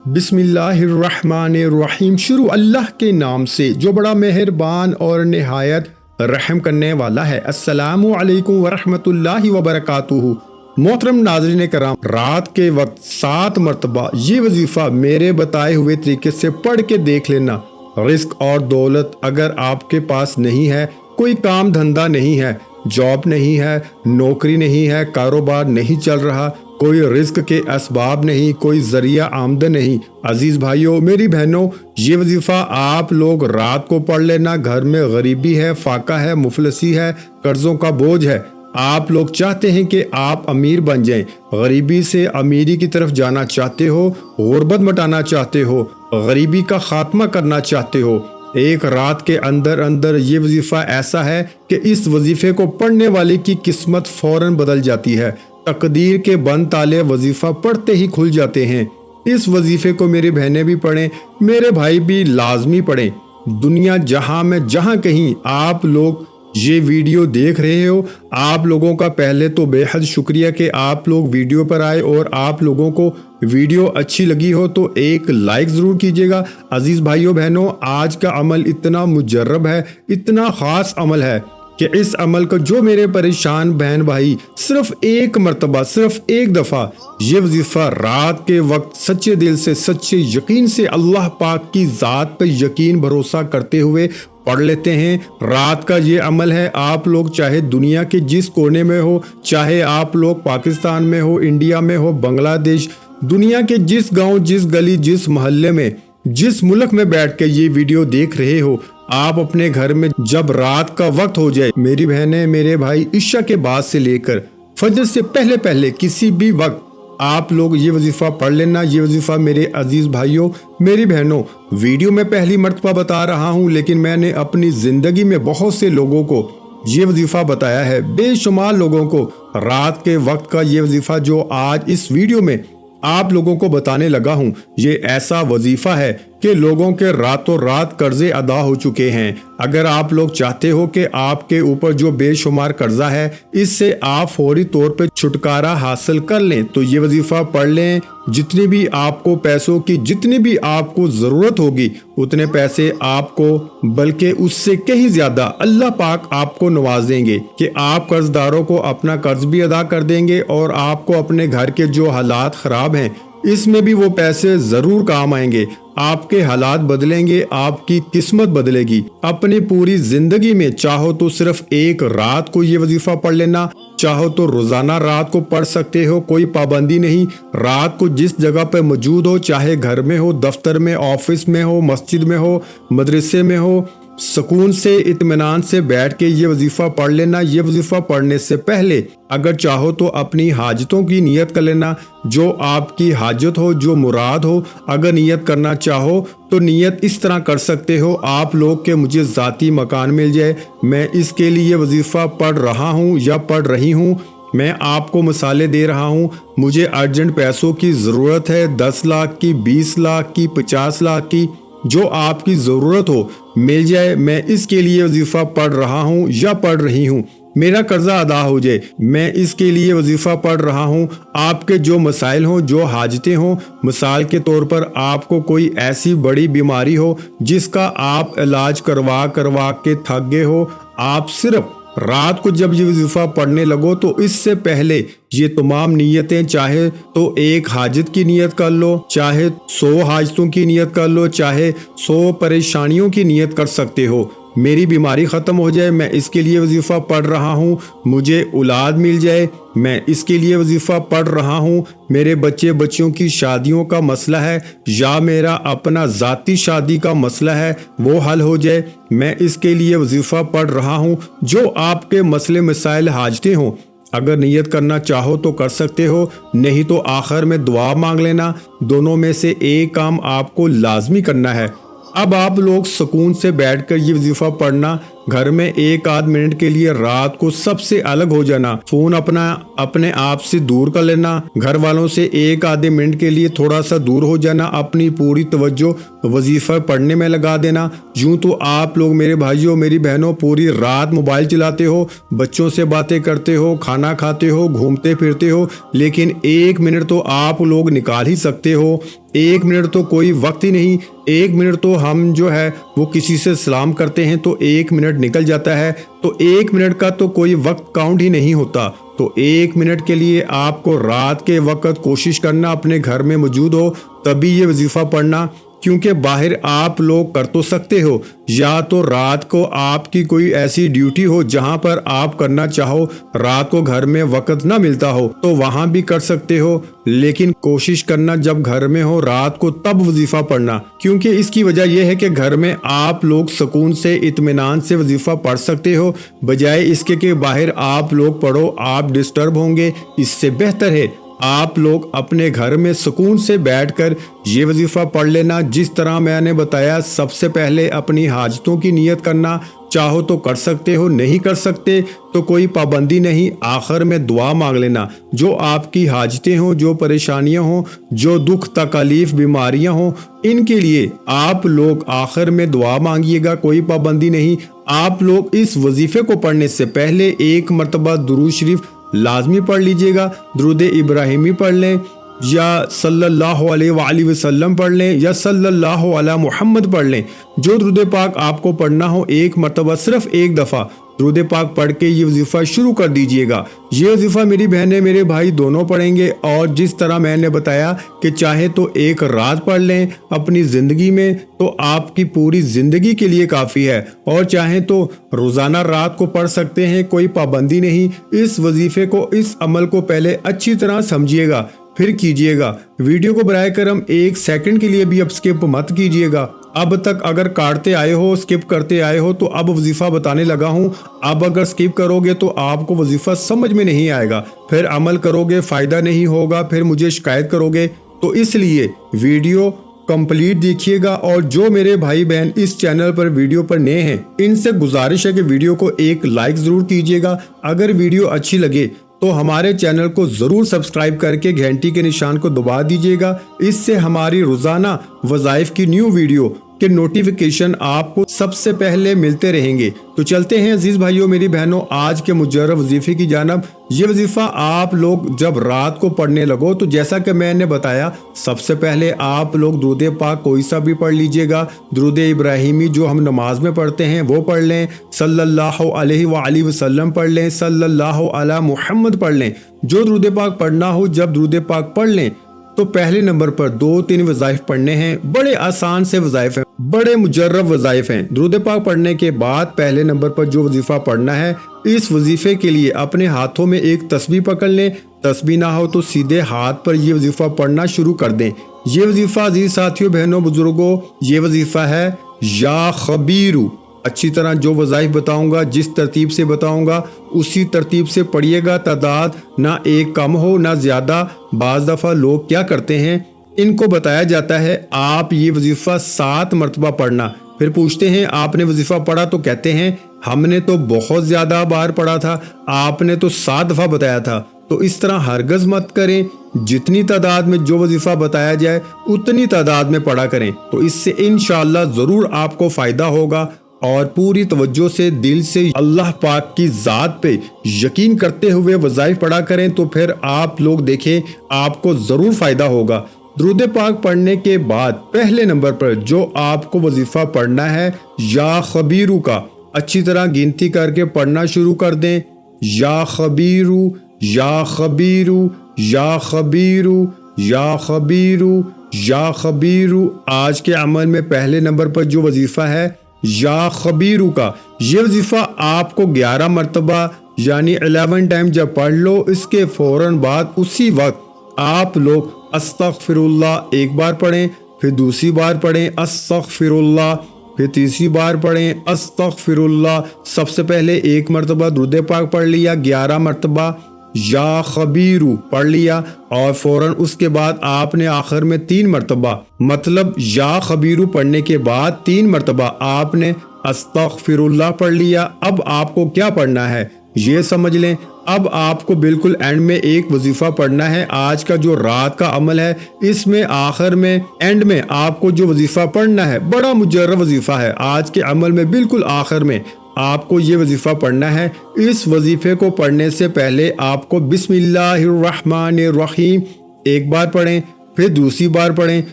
बिस्मिल्लाहिर्रहमानिर्रहीम। शुरू अल्लाह के नाम से जो बड़ा मेहरबान और निहायत रहम करने वाला है। अस्सलामु अलैकुम वरहमतुल्लाहि वबरकातुहू। मोहतरम नाज़रीन कराम, रात के वक्त 7 मरतबा ये वजीफ़ा मेरे बताए हुए तरीके से पढ़ के देख लेना। रिस्क और दौलत अगर आपके पास नहीं है, कोई काम धंधा नहीं है, जॉब नहीं है, नौकरी नहीं है, कारोबार नहीं चल रहा, कोई रिस्क के असबाब नहीं, कोई जरिया आमदन नहीं, अजीज भाइयों मेरी बहनों, ये वजीफा आप लोग रात को पढ़ लेना। घर में गरीबी है, फाका है, मुफलसी है, कर्जों का बोझ है, आप लोग चाहते हैं कि आप अमीर बन जाएं, गरीबी से अमीरी की तरफ जाना चाहते हो, गुर्बत मिटाना चाहते हो, गरीबी का खात्मा करना चाहते हो, एक रात के अंदर अंदर ये वजीफा ऐसा है कि इस वजीफे को पढ़ने वाले की किस्मत फौरन बदल जाती है। तकदीर के बंद ताले वजीफा पढ़ते ही खुल जाते हैं। इस वजीफे को मेरी बहनें भी पढ़ें, मेरे भाई भी लाजमी पढ़ें। दुनिया जहां में जहां कहीं आप लोग ये वीडियो देख रहे हो, आप लोगों का पहले तो बेहद शुक्रिया कि आप लोग वीडियो पर आए, और आप लोगों को वीडियो अच्छी लगी हो तो एक लाइक ज़रूर कीजिएगा। अजीज़ भाइयों बहनों, आज का अमल इतना मुजर्रब है, इतना ख़ास अमल है कि इस अमल को जो मेरे परेशान बहन भाई सिर्फ एक मरतबा, सिर्फ एक दफ़ा ये वजीफ़ा रात के वक्त सच्चे दिल से, सच्चे यकीन से, अल्लाह पाक की ज़ात पर यकीन भरोसा करते हुए पढ़ लेते हैं। रात का ये अमल है, आप लोग चाहे दुनिया के जिस कोने में हो, चाहे आप लोग पाकिस्तान में हो, इंडिया में हो, बांग्लादेश, दुनिया के जिस गांव, जिस गली, जिस मोहल्ले में, जिस मुल्क में बैठ के ये वीडियो देख रहे हो, आप अपने घर में जब रात का वक्त हो जाए, मेरी बहनें मेरे भाई, इशा के बाद से लेकर फजर से पहले पहले किसी भी वक्त आप लोग ये वजीफा पढ़ लेना। ये वजीफा मेरे अजीज भाइयों मेरी बहनों, वीडियो में पहली मर्तबा बता रहा हूँ, लेकिन मैंने अपनी जिंदगी में बहुत से लोगों को ये वजीफा बताया है, बेशुमार लोगों को। रात के वक्त का ये वजीफा जो आज इस वीडियो में आप लोगों को बताने लगा हूँ, ये ऐसा वजीफा है कि लोगों के रातों रात कर्जे अदा हो चुके हैं। अगर आप लोग चाहते हो कि आपके ऊपर जो बेशुमार कर्जा है इससे आप फौरी तौर पे छुटकारा हासिल कर लें, तो ये वजीफा पढ़ लें। जितनी भी आपको पैसों की, जितनी भी आपको ज़रूरत होगी, उतने पैसे आपको, बल्कि उससे कहीं ज़्यादा अल्लाह पाक आपको नवाजेंगे कि आप कर्जदारों को अपना कर्ज भी अदा कर देंगे, और आपको अपने घर के जो हालात ख़राब हैं इसमें भी वो पैसे ज़रूर काम आएंगे। आपके हालात बदलेंगे, आपकी किस्मत बदलेगी। अपनी पूरी जिंदगी में चाहो तो सिर्फ एक रात को ये वजीफा पढ़ लेना, चाहो तो रोजाना रात को पढ़ सकते हो, कोई पाबंदी नहीं। रात को जिस जगह पे मौजूद हो, चाहे घर में हो, दफ्तर में, ऑफिस में हो, मस्जिद में हो, मदरसे में हो, सुकून से, इत्मीनान से बैठ के ये वजीफा पढ़ लेना। ये वजीफा पढ़ने से पहले अगर चाहो तो अपनी हाजतों की नियत कर लेना, जो आपकी हाजत हो, जो मुराद हो। अगर नियत करना चाहो तो नियत इस तरह कर सकते हो आप लोग के मुझे ज़ाती मकान मिल जाए, मैं इसके लिए वजीफा पढ़ रहा हूँ या पढ़ रही हूँ। मैं आपको मिसालें दे रहा हूँ, मुझे अर्जेंट पैसों की ज़रूरत है, 10 लाख की, 20 लाख की, 50 लाख की, जो आपकी ज़रूरत हो मिल जाए, मैं इसके लिए वजीफ़ा पढ़ रहा हूँ या पढ़ रही हूँ। मेरा कर्जा अदा हो जाए, मैं इसके लिए वजीफ़ा पढ़ रहा हूँ। आपके जो मसाइल हों, जो हाजतें हों, मिसाल के तौर पर आपको कोई ऐसी बड़ी बीमारी हो जिसका आप इलाज करवा करवा के थक गए हो, आप सिर्फ रात को जब ये वजीफा पढ़ने लगो तो इससे पहले ये तमाम नियतें, चाहे तो एक हाजत की नियत कर लो, चाहे 100 हाजतों की नियत कर लो, चाहे 100 परेशानियों की नियत कर सकते हो। मेरी बीमारी ख़त्म हो जाए, मैं इसके लिए वजीफ़ा पढ़ रहा हूँ। मुझे औलाद मिल जाए, मैं इसके लिए वजीफ़ा पढ़ रहा हूँ। मेरे बच्चे बच्चियों की शादियों का मसला है, या मेरा अपना ज़ाती शादी का मसला है, वो हल हो जाए, मैं इसके लिए वजीफ़ा पढ़ रहा हूँ। जो आपके मसले मसाइल हाजतें हों, अगर नियत करना चाहो तो कर सकते हो, नहीं तो आखिर में दुआ मांग लेना। दोनों में से एक काम आपको लाजमी करना है। अब आप लोग सुकून से बैठकर ये वजीफ़ा पढ़ना, گھر میں ایک آدھ منٹ کے لیے رات کو سب سے الگ ہو جانا، فون اپنے آپ سے دور کر لینا، گھر والوں سے ایک آدھے منٹ کے لیے تھوڑا سا دور ہو جانا، اپنی پوری توجہ وظیفہ پڑھنے میں لگا دینا۔ یوں تو آپ لوگ میرے بھائیوں میری بہنوں پوری رات موبائل چلاتے ہو، بچوں سے باتیں کرتے ہو، کھانا کھاتے ہو، گھومتے پھرتے ہو، لیکن ایک منٹ تو آپ لوگ نکال ہی سکتے ہو۔ ایک منٹ تو کوئی وقت ہی نہیں، ایک منٹ تو ہم جو ہے وہ کسی سے سلام کرتے ہیں تو ایک منٹ نکل جاتا ہے، تو ایک منٹ کا تو کوئی وقت کاؤنٹ ہی نہیں ہوتا۔ تو ایک منٹ کے لیے آپ کو رات کے وقت کوشش کرنا اپنے گھر میں موجود ہو تبھی یہ وظیفہ پڑھنا، کیونکہ باہر آپ لوگ کر تو سکتے ہو، یا تو رات کو آپ کی کوئی ایسی ڈیوٹی ہو جہاں پر آپ کرنا چاہو، رات کو گھر میں وقت نہ ملتا ہو تو وہاں بھی کر سکتے ہو، لیکن کوشش کرنا جب گھر میں ہو رات کو تب وظیفہ پڑھنا، کیونکہ اس کی وجہ یہ ہے کہ گھر میں آپ لوگ سکون سے اطمینان سے وظیفہ پڑھ سکتے ہو، بجائے اس کے کہ باہر آپ لوگ پڑھو آپ ڈسٹرب ہوں گے۔ اس سے بہتر ہے آپ لوگ اپنے گھر میں سکون سے بیٹھ کر یہ وظیفہ پڑھ لینا، جس طرح میں نے بتایا۔ سب سے پہلے اپنی حاجتوں کی نیت کرنا، چاہو تو کر سکتے ہو، نہیں کر سکتے تو کوئی پابندی نہیں، آخر میں دعا مانگ لینا۔ جو آپ کی حاجتیں ہوں، جو پریشانیاں ہوں، جو دکھ تکالیف بیماریاں ہوں، ان کے لیے آپ لوگ آخر میں دعا مانگیے گا، کوئی پابندی نہیں۔ آپ لوگ اس وظیفے کو پڑھنے سے پہلے ایک مرتبہ درود شریف لازمی پڑھ لیجئے گا، درود ابراہیمی پڑھ لیں، یا صلی اللہ علیہ وآلہ وسلم پڑھ لیں، یا صلی اللہ علی محمد پڑھ لیں۔ جو درود پاک آپ کو پڑھنا ہو ایک مرتبہ صرف ایک دفعہ درود پاک پڑھ کے یہ وظیفہ شروع کر دیجئے گا۔ یہ وظیفہ میری بہنیں میرے بھائی دونوں پڑھیں گے، اور جس طرح میں نے بتایا کہ چاہے تو ایک رات پڑھ لیں اپنی زندگی میں تو آپ کی پوری زندگی کے لیے کافی ہے، اور چاہیں تو روزانہ رات کو پڑھ سکتے ہیں، کوئی پابندی نہیں۔ اس وظیفے کو، اس عمل کو پہلے اچھی طرح سمجھیے گا پھر کیجئے گا۔ ویڈیو کو برائے کرم ایک سیکنڈ کے لیے بھی اب سکپ مت کیجئے گا۔ اب تک اگر کاٹتے آئے ہو، سکپ کرتے آئے ہو، تو اب وظیفہ بتانے لگا ہوں۔ اب اگر سکپ کرو گے تو آپ کو وظیفہ سمجھ میں نہیں آئے گا، پھر عمل کرو گے فائدہ نہیں ہوگا، پھر مجھے شکایت کرو گے۔ تو اس لیے ویڈیو کمپلیٹ دیکھیے گا، اور جو میرے بھائی بہن اس چینل پر ویڈیو پر نئے ہیں ان سے گزارش ہے کہ ویڈیو کو ایک لائک ضرور کیجیے گا۔ اگر ویڈیو اچھی لگے تو ہمارے چینل کو ضرور سبسکرائب کر کے گھنٹی کے نشان کو دبا دیجیے گا، اس سے ہماری روزانہ وظائف کی نیو ویڈیو کے نوٹیفیکیشن آپ کو سب سے پہلے ملتے رہیں گے۔ تو چلتے ہیں عزیز بھائیوں میری بہنوں آج کے مجرب وظیفے کی جانب۔ یہ وظیفہ آپ لوگ جب رات کو پڑھنے لگو تو جیسا کہ میں نے بتایا، سب سے پہلے آپ لوگ درود پاک کوئی سا بھی پڑھ لیجئے گا، درود ابراہیمی جو ہم نماز میں پڑھتے ہیں وہ پڑھ لیں، صلی اللہ علیہ وآلہ وسلم پڑھ لیں، صلی اللہ علی محمد پڑھ لیں۔ جو درود پاک پڑھنا ہو جب درود پاک پڑھ لیں تو پہلے نمبر پر 2-3 وظائف پڑھنے ہیں، بڑے آسان سے وظائف ہیں، بڑے مجرب وظائف ہیں۔ درود پاک پڑھنے کے بعد پہلے نمبر پر جو وظیفہ پڑھنا ہے، اس وظیفے کے لیے اپنے ہاتھوں میں ایک تسبیح پکڑ لیں، تسبیح نہ ہو تو سیدھے ہاتھ پر یہ وظیفہ پڑھنا شروع کر دیں۔ یہ وظیفہ عزیز ساتھیوں بہنوں بزرگوں، یہ وظیفہ ہے یا خبیرو۔ اچھی طرح جو وظائف بتاؤں گا، جس ترتیب سے بتاؤں گا اسی ترتیب سے پڑھیے گا، تعداد نہ ایک کم ہو نہ زیادہ۔ بعض دفعہ لوگ کیا کرتے ہیں، ان کو بتایا جاتا ہے آپ یہ وظیفہ 7 مرتبہ پڑھنا، پھر پوچھتے ہیں آپ نے وظیفہ پڑھا تو کہتے ہیں ہم نے تو بہت زیادہ بار پڑھا تھا، آپ نے تو 7 دفعہ بتایا تھا۔ تو اس طرح ہرگز مت کریں، جتنی تعداد میں جو وظیفہ بتایا جائے اتنی تعداد میں پڑھا کریں، تو اس سے انشاءاللہ ضرور آپ کو فائدہ ہوگا، اور پوری توجہ سے دل سے اللہ پاک کی ذات پہ یقین کرتے ہوئے وظائف پڑھا کریں، تو پھر آپ لوگ دیکھیں آپ کو ضرور فائدہ ہوگا۔ درود پاک پڑھنے کے بعد پہلے نمبر پر جو آپ کو وظیفہ پڑھنا ہے یا خبیرو کا، اچھی طرح گنتی کر کے پڑھنا شروع کر دیں۔ یا خبیرو، یا خبیرو، یا خبیرو، یا خبیرو، یا خبیرو۔ آج کے عمل میں پہلے نمبر پر جو وظیفہ ہے یا خبیرو کا، یہ وظیفہ آپ کو 11 مرتبہ یعنی 11 ٹائم جب پڑھ لو، اس کے فوراً بعد اسی وقت آپ لوگ استغفر اللہ ایک بار پڑھیں، پھر دوسری بار پڑھیں استغفر اللہ، پھر تیسری بار پڑھیں استغفر اللہ۔ سب سے پہلے ایک مرتبہ درود پاک پڑھ لیا، 11 مرتبہ یا خبیرو پڑھ لیا، اور فوراً اس کے بعد آپ نے آخر میں 3 مرتبہ، مطلب یا خبیرو پڑھنے کے بعد 3 مرتبہ آپ نے अस्तगफिरुल्लाह पढ़ लिया। अब आपको क्या पढ़ना है ये समझ लें। अब आपको बिल्कुल एंड में एक वजीफा पढ़ना है। आज का जो रात का अमल है इसमें आखिर में एंड में आपको जो वजीफा पढ़ना है बड़ा मुजर्रब वजीफा है। आज के अमल में बिल्कुल आखिर में आपको ये वजीफा पढ़ना है। इस वजीफे को पढ़ने से पहले आपको बिस्मिल्लाहिर्रहमानिर्रहीम एक बार पढ़ें, फिर दूसरी बार पढ़ें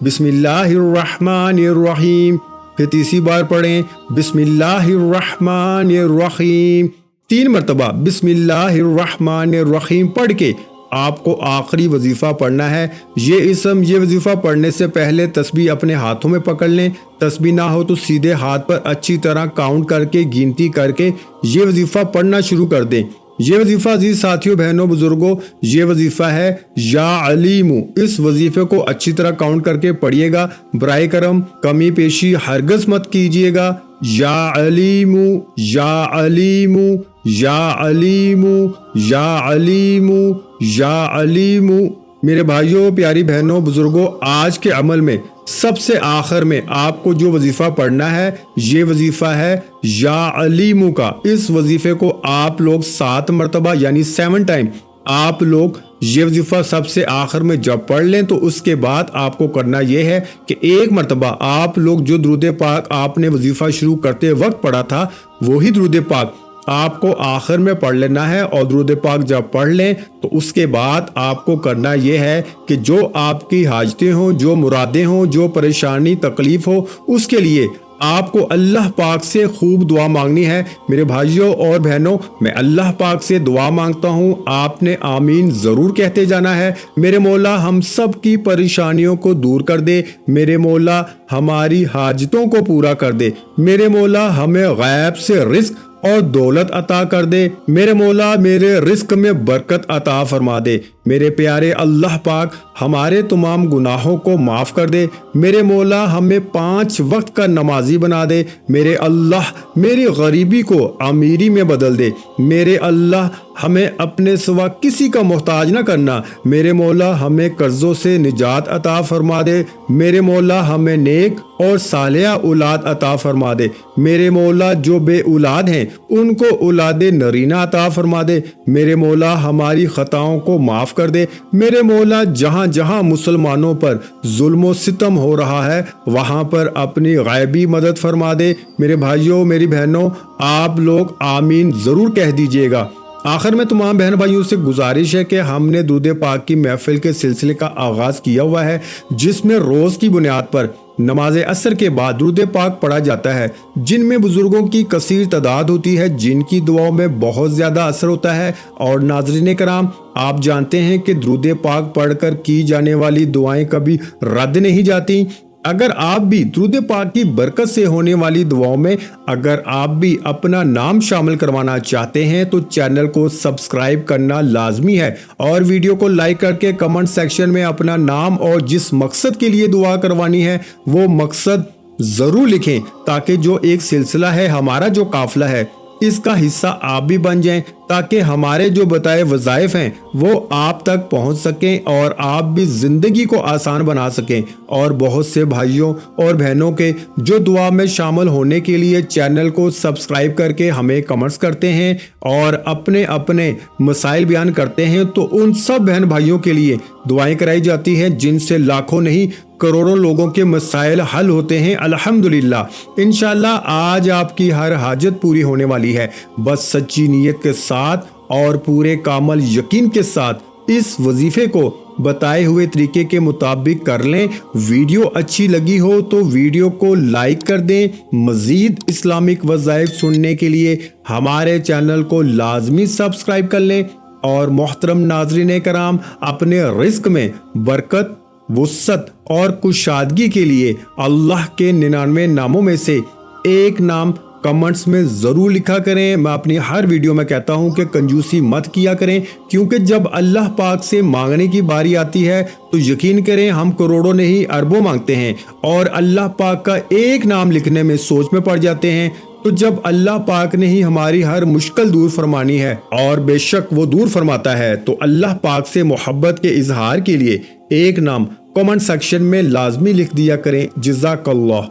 बिस्मिल्लाहिर्रहमानिर्रहीम, फिर तीसरी बार पढ़ें बिस्मिल्लाहिर्रहमानिर्रहीम, 3 मरतबा बिस्मिल्लाहिर्रहमानिर्रहीम पढ़ के आपको आखिरी वजीफा पढ़ना है। ये वजीफा पढ़ने से पहले तस्बीह अपने हाथों में पकड़ लें। तस्बीह ना हो तो सीधे हाथ पर अच्छी तरह काउंट करके गिनती करके ये वजीफा पढ़ना शुरू कर दें। ये वजीफा अजीज साथियों, बहनों, बुजुर्गों, ये वजीफा है या अलीमु। इस वजीफे को अच्छी तरह काउंट करके पढ़िएगा। बराए करम कमी पेशी हरगज मत कीजिएगा। या अलीमु, या अलीमु, या अलीमु, या अलीमु, या अलीमु। मेरे भाइयों, प्यारी बहनों, बुजुर्गों, आज के अमल में सबसे आखिर में आपको जो वजीफा पढ़ना है ये वजीफा है या अलीमु का। इस वजीफे को आप लोग 7 मरतबा यानी 7 टाइम आप लोग ये वजीफा सबसे आखिर में जब पढ़ लें तो उसके बाद आपको करना यह है कि 1 मरतबा आप लोग जो दुरूद पाक आपने वजीफा शुरू करते वक्त पढ़ा था वही दुरूद पाक आपको आखिर में पढ़ लेना है। और दुरूद पाक जब पढ़ लें तो उसके बाद आपको करना यह है कि जो आपकी हाजतें हों, जो मुरादें हों, जो परेशानी तकलीफ हो, उसके लिए आपको अल्लाह पाक से खूब दुआ मांगनी है। मेरे भाइयों और बहनों, मैं अल्लाह पाक से दुआ मांगता हूँ, आपने आमीन ज़रूर कहते जाना है। मेरे मौला हम सब की परेशानियों को दूर कर दे, मेरे मौला हमारी हाजतों को पूरा कर दे, मेरे मौला हमें गैब से रिज़्क और दौलत अता कर दे, मेरे मौला मेरे रिस्क में बरकत अता फरमा दे, मेरे प्यारे अल्लाह पाक हमारे तमाम गुनाहों को माफ़ कर दे, मेरे मौला हमें 5 वक्त का नमाजी बना दे, मेरे अल्लाह मेरी गरीबी को अमीरी में बदल दे, मेरे अल्लाह हमें अपने सिवा किसी का मोहताज न करना, मेरे मौला हमें कर्जों से निजात अता फरमा दे, मेरे मौला हमें नेक और सालिहा औलाद अता फरमा दे, मेरे मौला जो बे औलाद हैं उनको औलादे नरीना अता फरमा दे, मेरे मौला हमारी खताओं को माफ़ कर दे, मेरे मौला जहाँ जहाँ मुसलमानों पर जुल्म सितम हो रहा है वहाँ पर अपनी गायबी मदद फरमा दे। मेरे भाइयों, मेरी बहनों, आप लोग आमीन ज़रूर कह दीजिएगा। आखिर में तमाम बहन भाइयों से गुजारिश है कि हमने दुरूद पाक की महफिल के सिलसिले का आगाज़ किया हुआ है जिसमें रोज़ की बुनियाद पर नमाज असर के बाद दुरूद पाक पढ़ा जाता है, जिनमें बुजुर्गों की कसीर तादाद होती है, जिनकी दुआओं में बहुत ज़्यादा असर होता है। और नाज़रीन कराम, आप जानते हैं कि दुरूद पाक पढ़कर की जाने वाली दुआएं कभी रद्द नहीं जाती। अगर आप भी दुरूद पाक की बरकत से होने वाली दुआओं में अगर आप भी अपना नाम शामिल करवाना चाहते हैं तो चैनल को सब्सक्राइब करना लाजमी है और वीडियो को लाइक करके कमेंट सेक्शन में अपना नाम और जिस मकसद के लिए दुआ करवानी है वो मकसद ज़रूर लिखें, ताकि जो एक सिलसिला है, हमारा जो काफिला है, इसका हिस्सा आप भी बन जाएं, ताकि हमारे जो बताए वज़ाइफ हैं वो आप तक पहुंच सकें और आप भी ज़िंदगी को आसान बना सकें। और बहुत से भाइयों और बहनों के जो दुआ में शामिल होने के लिए चैनल को सब्सक्राइब करके हमें कमेंट्स करते हैं और अपने अपने मसाइल बयान करते हैं, तो उन सब बहन भाइयों के लिए दुआएं कराई जाती हैं जिनसे लाखों नहीं करोड़ों लोगों के मसाइल हल होते हैं। अल्हम्दुलिल्लाह, इंशाल्लाह आज आपकी हर हाजत पूरी होने वाली है। बस सच्ची नीयत के साथ और पूरे कामल यकीन के साथ इस वजीफे को बताए हुए तरीके के मुताबिक कर लें। वीडियो अच्छी लगी हो तो वीडियो को लाइक कर दें। मजीद इस्लामिक वज़ाइफ सुनने के लिए हमारे चैनल को लाजमी सब्सक्राइब कर लें। और मोहतरम नाज़रीन कराम, अपने रिस्क में बरकत, वुसअत और कुशादगी के लिए अल्लाह के 99 नामों में से एक नाम कमेंट्स में ज़रूर लिखा करें। मैं अपनी हर वीडियो में कहता हूं कि कंजूसी मत किया करें, क्योंकि जब अल्लाह पाक से मांगने की बारी आती है तो यकीन करें हम करोड़ों नहीं अरबों मांगते हैं और अल्लाह पाक का एक नाम लिखने में सोच में पड़ जाते हैं। तो जब अल्लाह पाक ने ही हमारी हर मुश्किल दूर फरमानी है और बेशक वो दूर फरमाता है, तो अल्लाह पाक से मोहब्बत के इजहार के लिए एक नाम कमेंट सेक्शन में लाजमी लिख दिया करें। जज़ाकल्लाह।